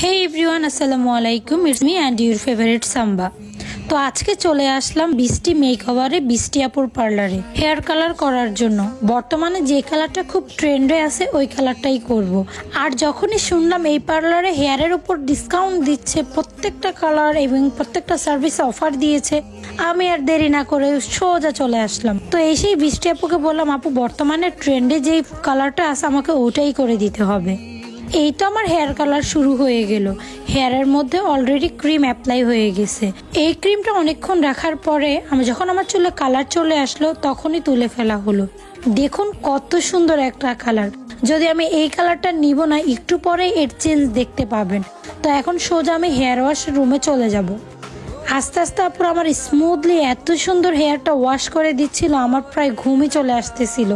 হে everyone, আসসালামু আলাইকুম। It's me and your favourite Samba. তো আজকে চলে আসলাম বৃষ্টি মেকওভারে, বৃষ্টি আপুর পার্লারে হেয়ার কালার করার জন্য। বর্তমানে যে কালারটা খুব ট্রেন্ডে আছে ওই কালারটাই করব। আর যখনই শুনলাম এই পার্লারে হেয়ারের উপর ডিসকাউন্ট দিচ্ছে, প্রত্যেকটা কালার এবং প্রত্যেকটা সার্ভিস অফার দিয়েছে, আমি আর দেরি না করে সোজা চলে আসলাম। তো এসেই বৃষ্টি আপুকে বললাম, আপু বর্তমানে ট্রেন্ডে যেই কালারটা আছে আমাকে ওটাই করে দিতে হবে। এই তো আমার হেয়ার কালার শুরু হয়ে গেল। হেয়ারের মধ্যে অলরেডি ক্রিম অ্যাপ্লাই হয়ে গেছে। এই ক্রিমটা অনেকক্ষণ রাখার পরে যখন আমার চুলে কালার চলে আসলো তখনই তুলে ফেলা হলো। দেখুন কত সুন্দর একটা কালার। যদি আমি এই কালারটা নিব না, একটু পরে এর চেঞ্জ দেখতে পাবেন। তো এখন সোজা আমি হেয়ার ওয়াশ রুমে চলে যাব। আস্তে আস্তে আপুর আমার স্মুথলি এত সুন্দর হেয়ারটা ওয়াশ করে দিচ্ছিল, আমার প্রায় ঘুমই চলে আসতেছিল।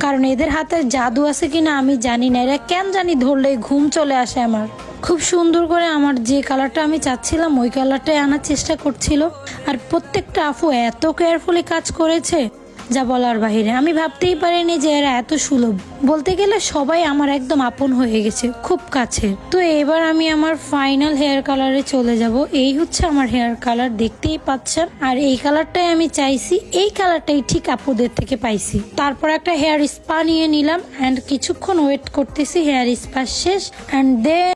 কারণ এদের হাতে জাদু আছে কিনা আমি জানি না, এরা কেন জানি ধরলে ঘুম চলে আসে আমার। খুব সুন্দর করে আমার যে কালারটা আমি চাচ্ছিলাম ওই কালারটাই আনার চেষ্টা করছিল। আর প্রত্যেকটা আপু এত কেয়ারফুলি কাজ করেছে যা বলার বাহিরে। আমি ভাবতেই পারিনি যে এরা এত সুলভ। বলতে গেলে সবাই আমার একদম আপন হয়ে গেছে, খুব কাছে। তো এবার আমি আমার ফাইনাল হেয়ার কালারে চলে যাব। এই হচ্ছে আমার হেয়ার কালার, দেখতেই পাচ্ছেন। আর এই কালারটাই আমি চাইছি, এই কালারটাই ঠিক আপুদের থেকে পাইছি। তারপর একটা হেয়ার স্পা নিয়ে নিলাম অ্যান্ড কিছুক্ষণ ওয়েট করতেছি। হেয়ার স্পা শেষ অ্যান্ড দেন